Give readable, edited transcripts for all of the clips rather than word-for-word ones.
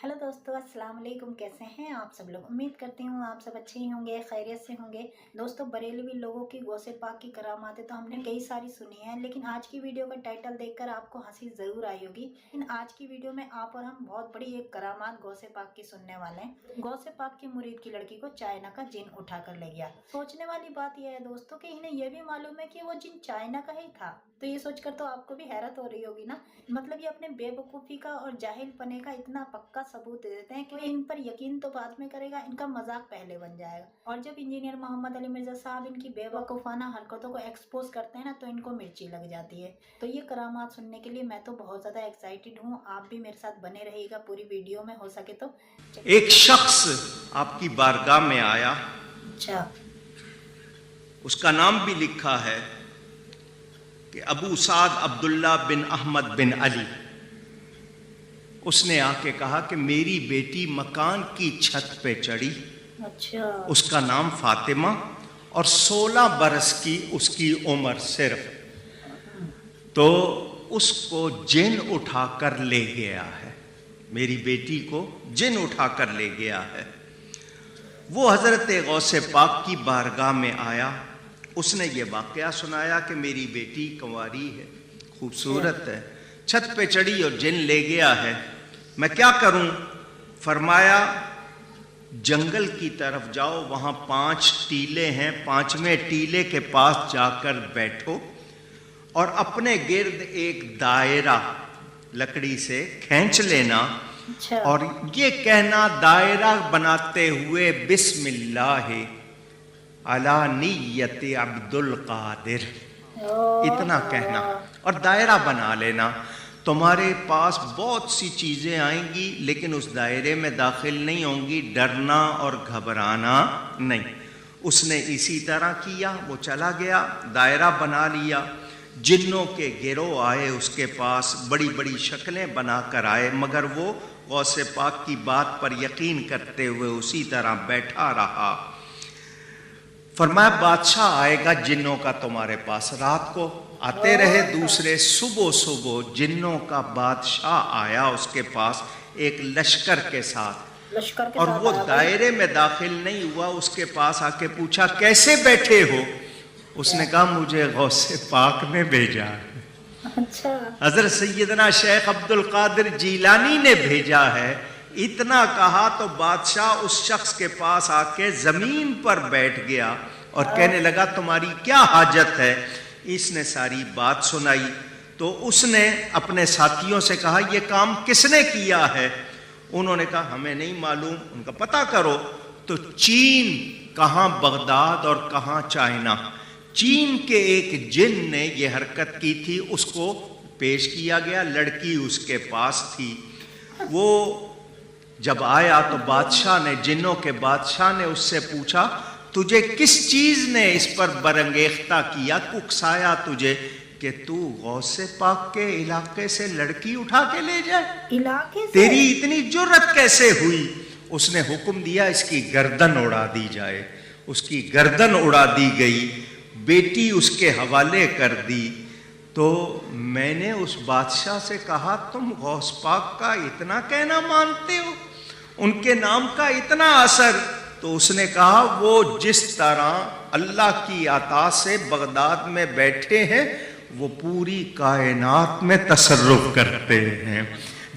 Hello दोस्तों, अस्सलाम वालेकुम। कैसे हैं आप सब लोग? उम्मीद करती हूँ आप सब अच्छे ही होंगे, खैरियत से होंगे। दोस्तों, बरेलवी लोगों की गौसे पाक की करामातें तो हमने कई सारी सुनी हैं, लेकिन आज की वीडियो का टाइटल देखकर आपको हंसी ज़रूर आई होगी। लेकिन आज की वीडियो में आप और हम बहुत बड़ी एक करामात गौसे पाक की सुनने वाले हैं। गौसे पाक के मुरीद की लड़की को चाइना का जिन उठा कर ले गया। सोचने वाली बात यह है दोस्तों कि इन्हें यह भी मालूम है कि वो जिन चाइना का ही था। तो ये सोचकर तो आपको भी हैरत हो रही होगी ना। मतलब ये अपने बेवकूफ़ी का और जाहिल पने का इतना पक्का सबूत दे देते हैं कि इन पर यकीन तो बाद में करेगा, इनका मजाक पहले बन जाएगा। और जब इंजीनियर मोहम्मद अली मिर्जा साहब इनकी बेवकूफ़ाना हरकतों को एक्सपोज करते हैं ना, तो इनको मिर्ची लग जाती है। तो ये करामात सुनने के लिए मैं तो बहुत ज़्यादा एक्साइटेड हूँ। आप भी मेरे साथ बने रहिएगा पूरी वीडियो में, हो सके तो। एक शख्स आपकी बारगाह में आया, अच्छा, उसका नाम भी लिखा है कि अबू साद अब्दुल्ला बिन अहमद बिन अली। उसने आके कहा कि मेरी बेटी मकान की छत पे चढ़ी। अच्छा, उसका नाम फातिमा और 16 बरस की उसकी उम्र सिर्फ। तो उसको जिन उठाकर ले गया है, मेरी बेटी को जिन उठाकर ले गया है। वो हजरत गौसे पाक की बारगाह में आया, उसने ये वाकया सुनाया कि मेरी बेटी कंवारी है, खूबसूरत है, छत पे चढ़ी और जिन ले गया है, मैं क्या करूं? फरमाया जंगल की तरफ जाओ, वहां 5 टीले हैं, 5वें टीले के पास जाकर बैठो और अपने गिर्द एक दायरा लकड़ी से खींच लेना। अच्छा, और ये कहना दायरा बनाते हुए बिस्मिल्लाह अला नियत अब्दुल कादिर, इतना कहना और दायरा बना लेना। तुम्हारे पास बहुत सी चीज़ें आएंगी, लेकिन उस दायरे में दाखिल नहीं होंगी, डरना और घबराना नहीं। उसने इसी तरह किया, वो चला गया, दायरा बना लिया। जिन्नों के गिरोह आए उसके पास, बड़ी बड़ी शक्लें बनाकर आए, मगर वो गौसे पाक की बात पर यकीन करते हुए उसी तरह बैठा रहा। फरमाया बादशाह आएगा जिन्नों का तुम्हारे पास। रात को आते रहे दूसरे, सुबह सुबह जिन्नों का बादशाह आया उसके पास एक लश्कर के साथ, और वो दायरे में दाखिल नहीं हुआ। उसके पास आके पूछा कैसे बैठे हो? उसने कहा मुझे गौसे पाक ने भेजा है। अच्छा, हजरत सैयदना शेख अब्दुल कादिर जीलानी ने भेजा है। इतना कहा तो बादशाह उस शख्स के पास आके जमीन पर बैठ गया और कहने लगा तुम्हारी क्या हाजत है? इसने सारी बात सुनाई। तो उसने अपने साथियों से कहा ये काम किसने किया है? उन्होंने कहा हमें नहीं मालूम, उनका पता करो। तो चीन, कहाँ बगदाद और कहाँ चाइना, चीन के एक जिन ने यह हरकत की थी, उसको पेश किया गया, लड़की उसके पास थी। वो जब आया तो बादशाह ने, जिन्नों के बादशाह ने उससे पूछा तुझे किस चीज ने इस पर बरंगेख्ता किया, उकसाया तुझे कि तू गौसे पाक के इलाके से लड़की उठा के ले जाए? इलाके से? तेरी इतनी जुर्रत कैसे हुई? उसने हुक्म दिया इसकी गर्दन उड़ा दी जाए। उसकी गर्दन उड़ा दी गई, बेटी उसके हवाले कर दी। तो मैंने उस बादशाह से कहा तुम गौस पाक का इतना कहना मानते हो, उनके नाम का इतना असर? तो उसने कहा वो जिस तरह अल्लाह की अता से बगदाद में बैठे हैं, वो पूरी कायनात में तसर्रुफ करते हैं।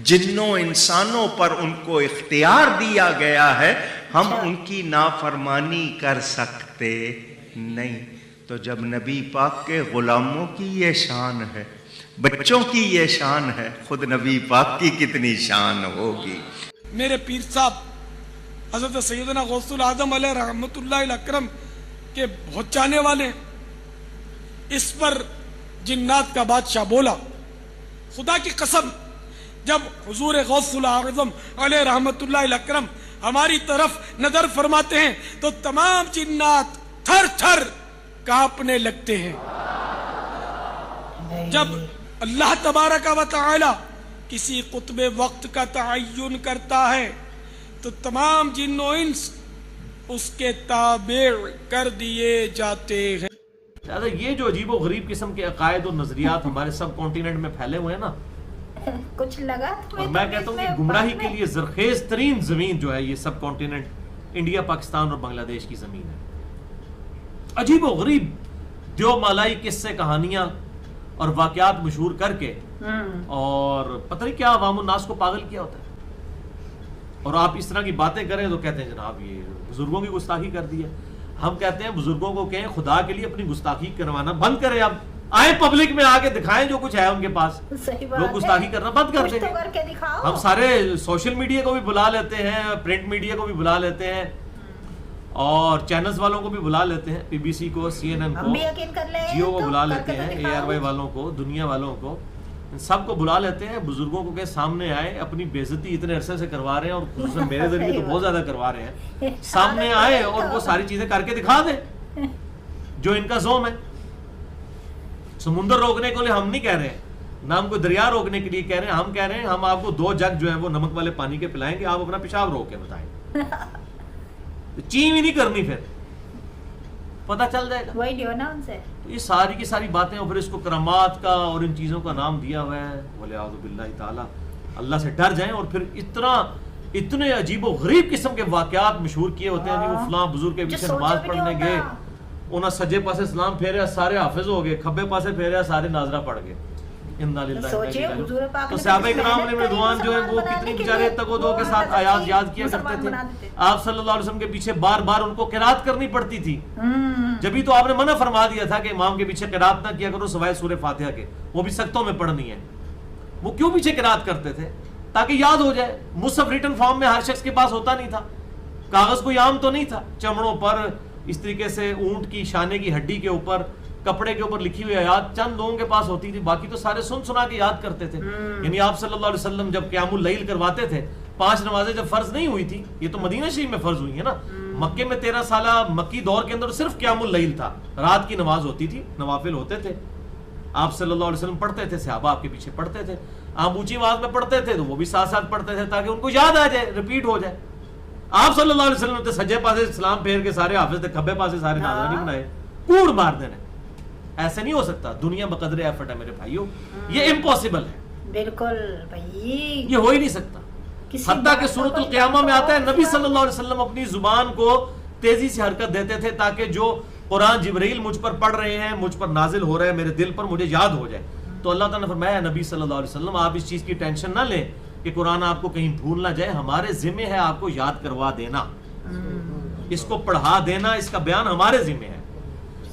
जिन्नों इंसानों पर उनको इख्तियार दिया गया है, हम उनकी नाफरमानी कर सकते नहीं। तो जब नबी पाक के गुलामों की ये शान है, बच्चों की ये शान है, खुद नबी पाक की कितनी शान होगी। मेरे पीर साहब हज़रत सैयदना गौसुल आज़म अलैहि रहमतुल्लाह अकरम के पहुँचाने वाले, इस पर जिन्नात का बादशाह बोला खुदा की कसम, जब हुजूर गौसुल आज़म अलैहि रहमतुल्लाह अकरम हमारी तरफ नजर फरमाते हैं तो तमाम जिन्नात थर थर कांपने लगते हैं। जब अल्लाह तबारक व तआला किसी कुतबे वक्त का तअय्युन करता है तो तमाम जिन्नो इंस उसके ताबे कर दिए जाते हैं। ये जो अजीबो गरीब किस्म के अकायद और नजरियात हमारे सब कॉन्टिनेंट में फैले हुए हैं ना, کچھ لگا اور میں کہتا ہوں کہ گمراہی کے لیے زرخیز ترین زمین جو ہے یہ سب کانٹیننٹ انڈیا، پاکستان اور بنگلہ دیش کی زمین ہے. عجیب و غریب دیو مالائی قصے کہانیاں اور واقعات مشہور کر کے اور پتہ نہیں کیا عوام الناس کو پاگل کیا ہوتا ہے. اور آپ اس طرح کی باتیں کریں تو کہتے ہیں جناب یہ بزرگوں کی گستاخی کر دی ہے. ہم کہتے ہیں بزرگوں کو کہیں خدا کے لیے اپنی گستاخی کروانا بند کریں. اب آئیں پبلک میں آگے دکھائیں جو کچھ ہے ان کے پاس. لوگ گستاخی کرنا بند کر دیں. ہم سارے سوشل میڈیا کو بھی بلا لیتے ہیں، پرنٹ میڈیا کو بھی بلا لیتے ہیں اور چینلز والوں کو بھی بلا لیتے ہیں، پی بی سی کو، سی این این کو، جیو کو بلا لیتے ہیں، اے آر وائی والوں کو، دنیا والوں کو، سب کو بلا لیتے ہیں. بزرگوں کو کہ سامنے آئے، اپنی بےعزتی اتنے عرصے سے کروا رہے ہیں اور خصوصاً میرے ذریعے تو بہت زیادہ کروا رہے ہیں، سامنے آئے اور وہ ساری چیزیں کر کے دکھا دیں جو ان کا زوم ہے. سمندر روکنے کے لیے ہم نہیں کہہ رہے ہیں، نہ ہم کو دریا روکنے کے لیے کہہ رہے ہیں. ہم کہہ رہے ہیں ہم آپ کو 2 جگ جو ہیں وہ نمک والے پانی کے پلائیں گے، آپ اپنا پیشاب روک کے بتائیں. چین ہی نہیں کرنی، پھر پتہ چل جائے گا. وہی دیو نا ان سے. یہ ساری کی ساری باتیں اور پھر اس کو کرامات کا اور ان چیزوں کا نام دیا ہوا ہے. وَلِعَوْذُ بِاللَّهِ تعالیٰ. اللہ سے ڈر جائیں. اور پھر اتنے عجیب و غریب قسم کے واقعات مشہور کیے ہوتے ہیں. وہ فلاں بزرگ کے پیچھے نماز پڑھنے گئے، انہاں سجے پاسے سلام پھیریا سارے حافظ ہو گئے، کھبے پاسے پھیریا سارے ناظرہ پڑھ گئے. تو صحابہ کرام علیہ رضوان جو ہیں وہ کتنی بیچارے تگودو کے ساتھ آیات یاد کیا کرتے تھے. آپ صلی اللہ علیہ وسلم کے پیچھے بار بار ان کو قرات کرنی پڑتی تھی. جبھی تو آپ نے منع فرما دیا تھا کہ امام کے پیچھے قرات نہ کیا کرو سوائے سورہ فاتحہ کے، وہ بھی سختوں میں پڑھنی ہے. وہ کیوں پیچھے قرات کرتے تھے؟ تاکہ یاد ہو جائے. مصحف ریٹن فارم میں ہر شخص کے پاس ہوتا نہیں تھا، کاغذ کوئی عام تو نہیں تھا. چمڑوں پر اس طریقے سے اونٹ کی شانے کی ہڈی کے اوپر، کپڑے کے اوپر لکھی ہوئی آیات چند لوگوں کے پاس ہوتی تھی، باقی تو سارے سن سنا کے یاد کرتے تھے. یعنی آپ صلی اللہ علیہ وسلم جب قیام اللیل کرواتے تھے، 5 نمازیں جب فرض نہیں ہوئی تھی، یہ تو مدینہ شریف میں فرض ہوئی ہے نا. مکے میں 13 سالہ مکی دور کے اندر صرف قیام اللیل تھا، رات کی نماز ہوتی تھی، نوافل ہوتے تھے. آپ صلی اللہ علیہ وسلم پڑھتے تھے، صحابہ آپ کے پیچھے پڑھتے تھے. آپ اونچی آواز میں پڑھتے تھے تو وہ بھی ساتھ ساتھ پڑھتے تھے تاکہ ان کو یاد آ جائے، ریپیٹ ہو جائے. آپ صلی اللہ علیہ وسلم نے سجے پاسے سلام پھیر کے سارے حافظ تھے، کھبے پاسے سارے ناظرہ نہیں بنائے. کوڑ مار دینے. ایسے نہیں ہو سکتا. دنیا بقدر ایفرٹ ہے میرے بھائیوں، یہ امپاسبل ہے. بالکل بھائی، یہ ہو ہی نہیں سکتا. حتیٰ کہ سورۃ القیامہ میں آتا ہے نبی صلی اللہ علیہ وسلم اپنی زبان کو تیزی سے حرکت دیتے تھے تاکہ جو قرآن جبرائیل مجھ پر پڑھ رہے ہیں، مجھ پر نازل ہو رہا ہے، میرے دل پر مجھے یاد ہو جائے. تو اللہ تعالیٰ نے فرمایا نبی صلی اللہ علیہ وسلم آپ اس چیز کی ٹینشن نہ لیں کہ قرآن آپ کو کہیں بھول نہ جائے، ہمارے ذمہ ہے آپ کو یاد کروا دینا، اس کو پڑھا دینا، اس کا بیان ہمارے ذمہ ہے.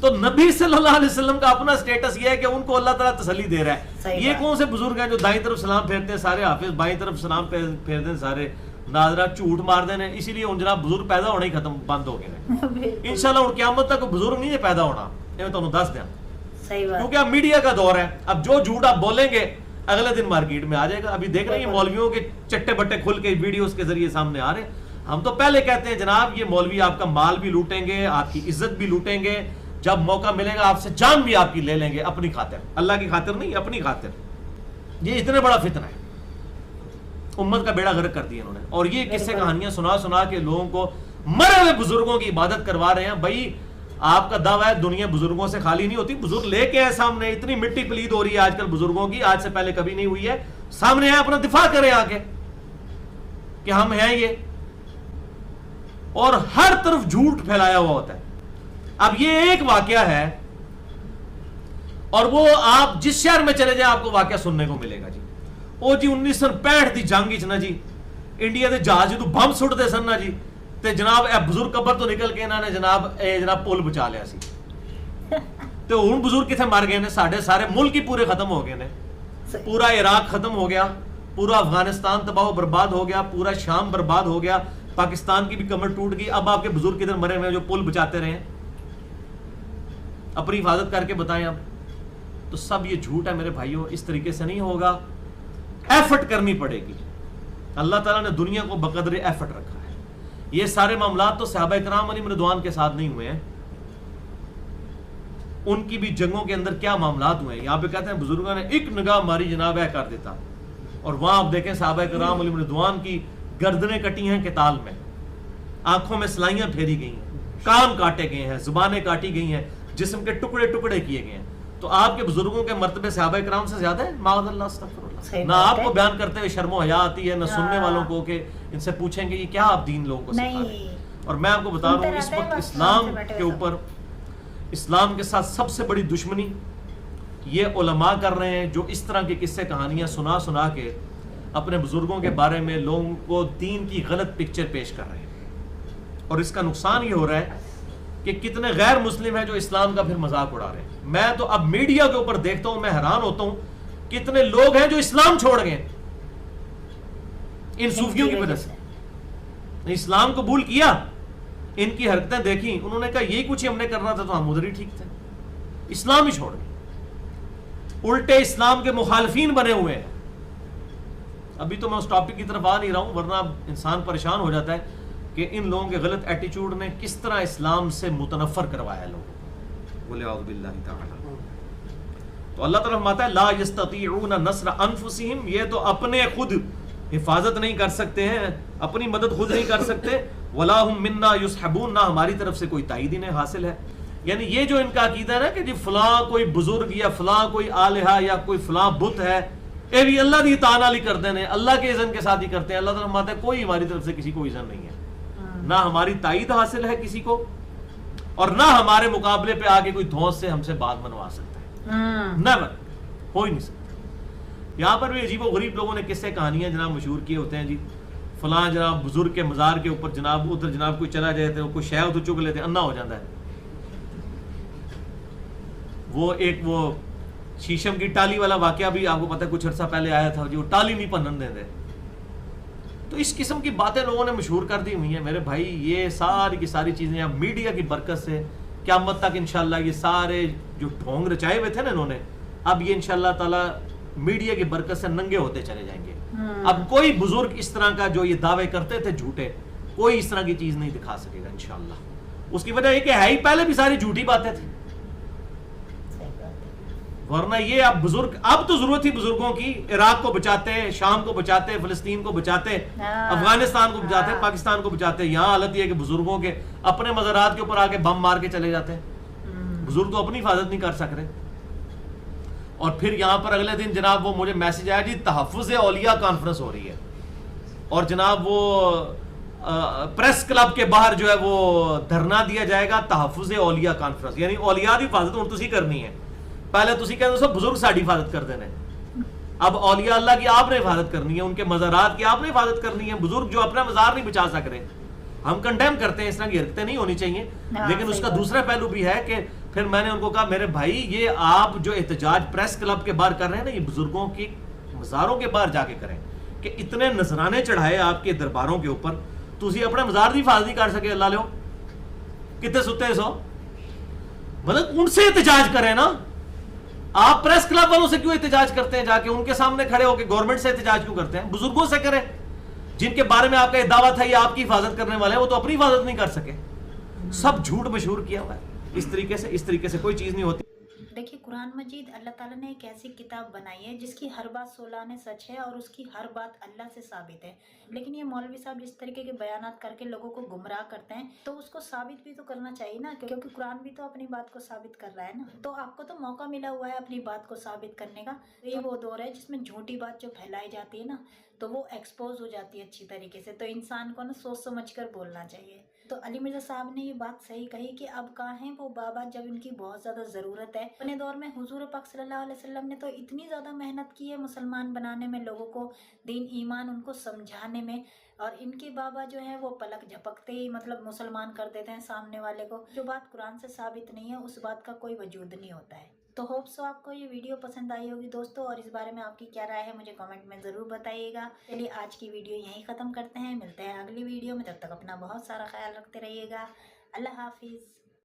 تو نبی صلی اللہ علیہ وسلم کا اپنا سٹیٹس یہ ہے کہ ان کو اللہ تعالیٰ تسلی دے رہا ہے. یہ کون سے بزرگ ہیں جو دائیں طرف سلام پھیرتے ہیں سارے حافظ، بائیں طرف سلام پھیرتے ہیں سارے ناظرہ، جھوٹ مار دینے. اسی لیے ان جناب بزرگ پیدا ہونے ہی ختم بند ہو گئے. انشاءاللہ ان قیامت تک بزرگ نہیں پیدا ہونا، میں تمہیں دس دیا. کیونکہ اب میڈیا کا دور ہے، اب جو جھوٹ آپ بولیں گے اگلے دن مارکیٹ میں آ جائے گا. ابھی دیکھ رہے ہیں مولویوں کے چٹے بٹے کھل کے ویڈیوز کے ذریعے سامنے آ رہے ہیں. ہم تو پہلے کہتے ہیں جناب یہ مولوی آپ کا مال بھی لوٹیں گے، آپ کی عزت بھی لوٹیں گے، جب موقع ملے گا آپ سے جان بھی آپ کی لے لیں گے اپنی خاطر، اللہ کی خاطر نہیں، اپنی خاطر. یہ اتنے بڑا فتنہ ہے، امت کا بیڑا غرق کر دیا انہوں نے. اور یہ قصے کہانیاں سنا سنا کے لوگوں کو مرے ہوئے بزرگوں کی عبادت کروا رہے ہیں. بھائی آپ کا دعویٰ ہے دنیا بزرگوں سے خالی نہیں ہوتی، بزرگ لے کے آئے سامنے. اتنی مٹی پلید ہو رہی ہے آج کل بزرگوں کی، آج سے پہلے کبھی نہیں ہوئی ہے. سامنے آئے اپنا دفاع کریں آ کے کہ ہم ہیں یہ. اور ہر طرف جھوٹ پھیلایا ہوا ہوتا ہے. اب یہ ایک واقعہ ہے اور وہ آپ جس شہر میں چلے جائیں آپ کو واقعہ سننے کو ملے گا. جی وہ جی 1965 دی جنگ وچ نا جی انڈیا دے جہاز جدوں بم سٹدے سن نا جی تے جناب اے بزرگ قبر تو نکل کے انہاں نے جناب پل بچا لیا سی. تے ہن بزرگ کتھے مر گئے نے؟ ساڈے سارے ملک ہی پورے ختم ہو گئے نے. پورا عراق ختم ہو گیا، پورا افغانستان تباہ و برباد ہو گیا، پورا شام برباد ہو گیا، پاکستان کی بھی کمر ٹوٹ گئی. اب آپ کے بزرگ کدھر مرے ہوئے جو پل بچاتے رہے ہیں؟ اپنی حفاظت کر کے بتائیں. اب تو سب یہ جھوٹ ہے میرے بھائیوں، اس طریقے سے نہیں ہوگا. ایفرٹ کرنی پڑے گی. اللہ تعالیٰ نے دنیا کو بقدر ایفرٹ رکھا ہے. یہ سارے معاملات تو صحابہ کرام علیہم رضوان کے ساتھ نہیں ہوئے ہیں. ان کی بھی جنگوں کے اندر کیا معاملات ہوئے ہیں. یہاں پہ کہتے ہیں بزرگوں نے ایک نگاہ ماری جناب ہے کر دیتا. اور وہاں آپ دیکھیں صحابہ کرام علیہم رضوان کی گردنیں کٹی ہیں قتال میں، آنکھوں میں سلائیاں پھیری گئی ہیں، کان کاٹے گئے ہیں، زبانیں کاٹی گئی ہیں، جسم کے ٹکڑے ٹکڑے کیے گئے ہیں. تو آپ کے بزرگوں کے مرتبے صحابہ کرام سے زیادہ ہے؟ معاذ اللہ، استغفر اللہ. ना आपको बयान करते हुए शर्म हया आती है, ना सुनने वालों को कि इनसे पूछेंगे ये क्या आप दीन लोगों को सिखा रहे हैं। और मैं आपको बता रहा हूँ इस वक्त इस्लाम के ऊपर, इस्लाम के साथ सबसे बड़ी दुश्मनी ये उलमा कर रहे हैं, जो इस तरह की किस्से कहानियां सुना सुना के अपने बुजुर्गों के बारे में लोगों को दीन की गलत पिक्चर पेश कर रहे हैं। और इसका नुकसान ये हो रहा है कि कितने गैर मुस्लिम हैं जो इस्लाम का फिर मजाक उड़ा रहे हैं। मैं तो अब मीडिया के ऊपर देखता हूं, मैं हैरान होता हूं कितने लोग हैं जो इस्लाम छोड़ गए इन सूफियों की वजह से। इस्लाम कबूल किया, इनकी हरकतें देखी, उन्होंने कहा यही कुछ ही हमने करना था तो हम उधर ही ठीक थे, इस्लाम ही छोड़ गए, उल्टे इस्लाम के मुखालफीन बने हुए हैं। अभी तो मैं उस टॉपिक की तरफ आ नहीं रहा हूं, वरना इंसान परेशान हो जाता है कि इन लोगों के गलत एटीट्यूड ने किस तरह इस्लाम से मुतनफर करवाया लोगों को। बोले औज़ु बिल्लाहि ताला। तो अल्लाह ताला फरमाता है ला यस्ततीऊना नस्र अनफुसिहिम, ये तो अपने खुद हिफाजत नहीं कर सकते हैं, अपनी मदद खुद नहीं कर सकते। वला हुम मिन्ना युसहबून, ना हमारी तरफ से कोई ताईद इन्हें हासिल है। यानी ये जो इनका अकीदा है ना कि जी फलां कोई बुजुर्ग या फलां कोई आलिहा या कोई फलां बुत है, ये भी अल्लाह की तान वाली करते हैं, अल्लाह के इज़्न के साथ ही करते हैं। अल्लाह ताला फरमाता है कोई हमारी तरफ से किसी को इज़्न नहीं है, ना हमारी ताईद हासिल है किसी को, और ना हमारे मुकाबले पे आके कोई धौंस से हमसे बात बनवा सकता है, नेवर, हो ही नहीं सकता। यहाँ पर भी अजीबो गरीब लोगों ने किस्से कहानियां जनाब मशहूर किए होते हैं जी, फलां जनाब बुजुर्ग के मज़ार के ऊपर जनाब उधर जनाब कोई चला जाए तो कोई शह तो चुग लेते, अन्ना हो जाता है। वो एक वो शीशम की टाली वाला वाकया भी आपको पता है कुछ अर्सा पहले आया था जी, वो टाली नहीं पन्नन देते। तो इस किस्म की बातें लोगों ने मशहूर कर दी हुई हैं मेरे भाई। ये सारी की सारी चीजें अब मीडिया की बरकत से क़यामत तक इंशाल्लाह ये सारे जो ढोंग रचाए हुए थे ना इन्होंने, अब ये इंशाल्लाह ताला मीडिया की बरकत से नंगे होते चले जाएंगे। अब कोई बुजुर्ग इस तरह का जो ये दावे करते थे झूठे, कोई इस तरह की चीज नहीं दिखा सकेगा इंशाल्लाह। उसकी वजह ये कि है ही पहले भी सारी झूठी बातें थी, वरना ये अब बुजुर्ग, अब तो जरूरत थी बुजुर्गों की, इराक को बचाते, शाम को बचाते, फलस्तीन को बचाते, अफगानिस्तान को बचाते, पाकिस्तान को बचाते। यहाँ हालत ये है कि बुजुर्गों के अपने मज़ारात के ऊपर आके बम मार के चले जाते हैं। बुजुर्ग तो अपनी हिफाजत नहीं कर सक रहे। और फिर यहाँ पर अगले दिन जनाब वो मुझे मैसेज आया जी तहफ़्फ़ुज़ औलिया कॉन्फ्रेंस हो रही है, और जनाब वो प्रेस क्लब के बाहर जो है वो धरना दिया जाएगा, तहफ़्फ़ुज़ औलिया कॉन्फ्रेंस, यानी औलिया की हिफाजत हुण तुसीं करनी है। पहले तुसी कहते हो बुजुर्ग साडी हिफाजत कर देने, अब औलिया अल्लाह की आपने हिफाजत करनी है, उनके मज़ारात की आपने हिफाजत करनी है। बुजुर्ग जो अपना मज़ार नहीं बचा सक रहे, हम कंडेम करते हैं, इस तरह की हरकतें नहीं होनी चाहिए। लेकिन उसका दूसरा पहलू भी है कि फिर मैंने उनको कहा मेरे भाई ये आप जो एहतजाज प्रेस क्लब के बाहर कर रहे हैं ना, ये बुजुर्गों की मज़ारों के बाहर जाके करें कि इतने नजराने चढ़ाए आपके दरबारों के ऊपर, तुसी अपने मज़ार की हिफाजत नहीं कर सके। अल्लाह लो कितने सुते सो, मतलब उनसे एहतजाज करें ना। आप प्रेस क्लब वालों से क्यों एहतजाज करते हैं, जाके उनके सामने खड़े होकर गवर्नमेंट से एहतजाज क्यों करते हैं? बुजुर्गों से करें जिनके बारे में आपका दावा था ये आपकी हिफाजत करने वाले हैं, वो तो अपनी हिफाजत नहीं कर सके। सब झूठ मशहूर किया हुआ है। इस तरीके से कोई चीज नहीं होती। देखिए कुरान मजीद अल्लाह ताला ने एक ऐसी किताब बनाई है जिसकी हर बात सोलाने सच है और उसकी हर बात अल्लाह से साबित है। लेकिन ये मौलवी साहब जिस तरीके के बयानात करके लोगों को गुमराह करते हैं, तो उसको साबित भी तो करना चाहिए ना, क्योंकि कुरान भी तो अपनी बात को साबित कर रहा है ना। तो आपको तो मौका मिला हुआ है अपनी बात को साबित करने का। ये वो दौर है जिसमें झूठी बात जो फैलाई जाती है ना, तो वो एक्सपोज हो जाती है अच्छी तरीके से। तो इंसान को ना सोच समझ कर बोलना चाहिए। तो अली मिर्जा साहब ने ये बात सही कही कि अब कहाँ हैं वो बाबा जब इनकी बहुत ज़्यादा ज़रूरत है। अपने दौर में हुजूर पाक सल्लल्लाहु अलैहि वसल्लम ने तो इतनी ज़्यादा मेहनत की है मुसलमान बनाने में, लोगों को दीन ईमान उनको समझाने में, और इनके बाबा जो है वो पलक झपकते ही मतलब मुसलमान कर देते हैं सामने वाले को। जो बात कुरान से साबित नहीं है उस बात का कोई वजूद नहीं होता है। तो होप सो आपको ये वीडियो पसंद आई होगी दोस्तों, और इस बारे में आपकी क्या राय है मुझे कमेंट में ज़रूर बताइएगा। चलिए आज की वीडियो यहीं ख़त्म करते हैं, मिलते हैं अगली वीडियो में। तब तक अपना बहुत सारा ख्याल रखते रहिएगा। अल्लाह हाफिज़।